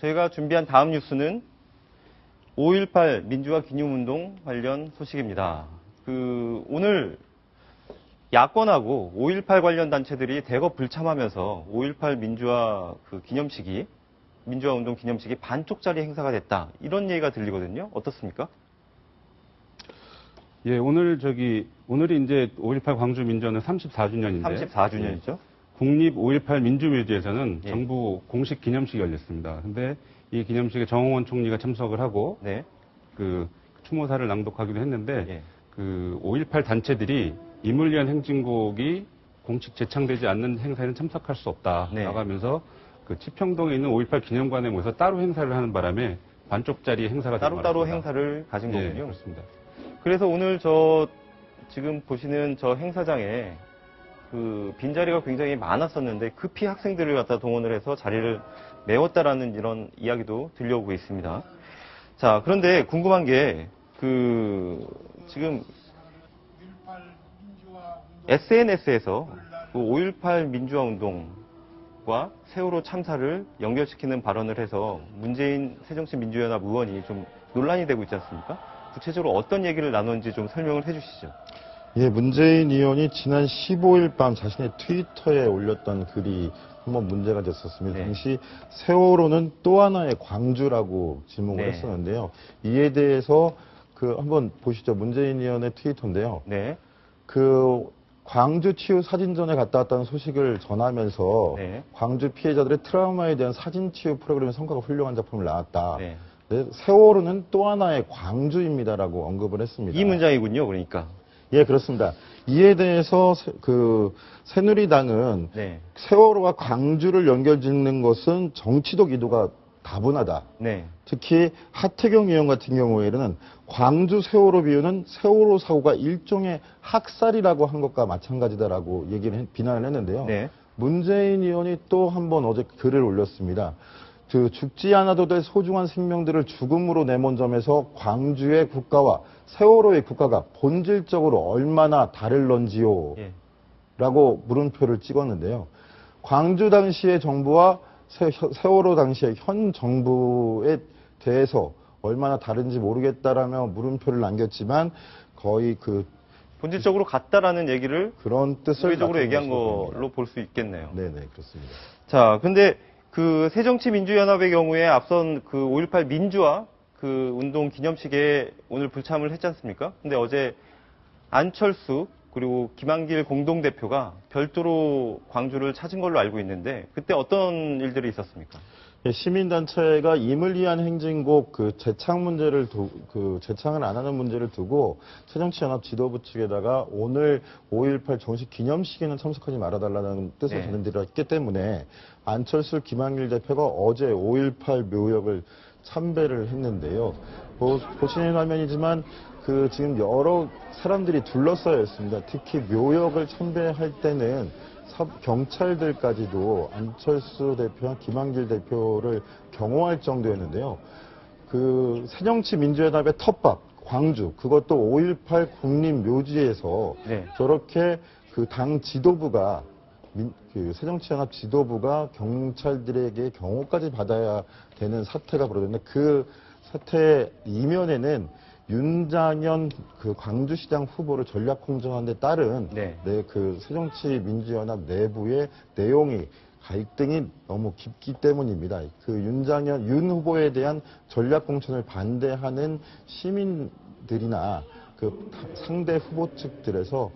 저희가 준비한 다음 뉴스는 5.18 민주화 기념운동 관련 소식입니다. 오늘 야권하고 5.18 관련 단체들이 대거 불참하면서 5.18 민주화 민주화 운동 기념식이 반쪽짜리 행사가 됐다. 이런 얘기가 들리거든요. 어떻습니까? 예, 오늘이 이제 5.18 광주 민주화는 34주년인데. 34주년이죠. 국립 5.18 민주묘지에서는 예. 정부 공식 기념식이 열렸습니다. 근데 이 기념식에 정홍원 총리가 참석을 하고, 네. 추모사를 낭독하기도 했는데, 예. 5.18 단체들이 임을 위한 행진곡이 공식 제창되지 않는 행사에는 참석할 수 없다. 네. 나가면서 치평동에 있는 5.18 기념관에 모여서 따로 행사를 하는 바람에 반쪽짜리 행사가 되고 따로따로 행사를 가진 예, 거군요. 그렇습니다. 그래서 오늘 지금 보시는 저 행사장에 빈자리가 굉장히 많았었는데 급히 학생들을 갖다 동원을 해서 자리를 메웠다라는 이런 이야기도 들려오고 있습니다. 자, 그런데 궁금한 게 지금 SNS에서 5.18 민주화 운동과 세월호 참사를 연결시키는 발언을 해서 문재인 새정치민주연합 의원이 좀 논란이 되고 있지 않습니까? 구체적으로 어떤 얘기를 나눴는지 좀 설명을 해주시죠. 예, 문재인 의원이 지난 15일 밤 자신의 트위터에 올렸던 글이 한번 문제가 됐었습니다. 네. 당시 세월호는 또 하나의 광주라고 지목을 네. 했었는데요. 이에 대해서 한번 보시죠. 문재인 의원의 트위터인데요. 네. 광주 치유 사진전에 갔다 왔다는 소식을 전하면서 네. 광주 피해자들의 트라우마에 대한 사진 치유 프로그램의 성과가 훌륭한 작품을 나왔다. 네. 네, 세월호는 또 하나의 광주입니다라고 언급을 했습니다. 이 문장이군요, 그러니까. 예, 그렇습니다. 이에 대해서 새누리당은 네. 세월호와 광주를 연결짓는 것은 정치적 의도가 다분하다. 네. 특히 하태경 의원 같은 경우에는 광주 세월호 비유는 세월호 사고가 일종의 학살이라고 한 것과 마찬가지다라고 비난을 했는데요. 네. 문재인 의원이 또 한 번 어제 글을 올렸습니다. 죽지 않아도 될 소중한 생명들을 죽음으로 내몬 점에서 광주의 국가와 세월호의 국가가 본질적으로 얼마나 다를런지요. 예. 라고 물음표를 찍었는데요. 광주 당시의 정부와 세월호 당시의 현 정부에 대해서 얼마나 다른지 모르겠다라며 물음표를 남겼지만 거의 본질적으로 같다라는 얘기를 그런 뜻을 우회적으로 얘기한 것으로 걸로 볼 수 있겠네요. 네네, 그렇습니다. 자, 근데 새정치민주연합의 경우에 앞선 5.18 민주화 운동 기념식에 오늘 불참을 했지 않습니까? 근데 어제 안철수 그리고 김한길 공동대표가 별도로 광주를 찾은 걸로 알고 있는데 그때 어떤 일들이 있었습니까? 예, 시민단체가 임을 위한 행진곡 재창 문제를 재창을 안 하는 문제를 두고 새정치연합 지도부 측에다가 오늘 5.18 정식 기념식에는 참석하지 말아달라는 뜻을 네. 전해드렸기 때문에 안철수 김한길 대표가 어제 5.18 묘역을 참배를 했는데요. 보시는 화면이지만 지금 여러 사람들이 둘러싸여 있습니다. 특히 묘역을 참배할 때는 경찰들까지도 안철수 대표와 김한길 대표를 경호할 정도였는데요. 새정치민주연합의 텃밭, 광주, 그것도 5.18 국립묘지에서 네. 저렇게 당 지도부가 새정치연합 지도부가 경찰들에게 경호까지 받아야 되는 사태가 벌어졌는데 그 사태 이면에는 윤장현 광주시장 후보를 전략 공천한 데 따른 네. 새정치민주연합 내부의 내용이 갈등이 너무 깊기 때문입니다. 윤 후보에 대한 전략 공천을 반대하는 시민들이나 상대 후보 측들에서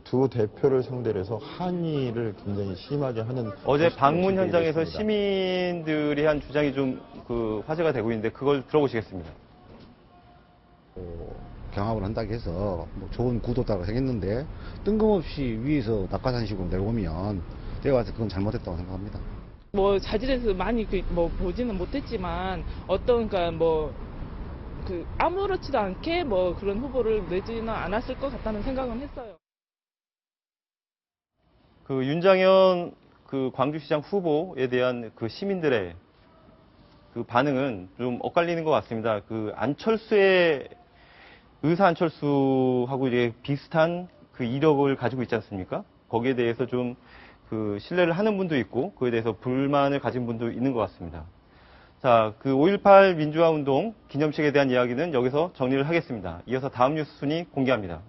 두 대표를 상대로 해서 항의를 굉장히 심하게 하는 어제 방문 모습이 현장에서 있었습니다. 시민들이 한 주장이 좀 화제가 되고 있는데 그걸 들어보시겠습니다. 경합을 한다고 해서 좋은 구도다라고 생각했는데 뜬금없이 위에서 낙하산식으로 내려오면 제가 봐서 그건 잘못했다고 생각합니다. 자질에서 많이 보지는 못했지만 아무렇지도 않게 그런 후보를 내지는 않았을 것 같다는 생각은 했어요. 윤장현 광주시장 후보에 대한 시민들의 반응은 좀 엇갈리는 것 같습니다. 의사 안철수하고 이제 비슷한 이력을 가지고 있지 않습니까? 거기에 대해서 좀 신뢰를 하는 분도 있고, 그에 대해서 불만을 가진 분도 있는 것 같습니다. 자, 그 5.18 민주화 운동 기념식에 대한 이야기는 여기서 정리를 하겠습니다. 이어서 다음 뉴스 순위 공개합니다.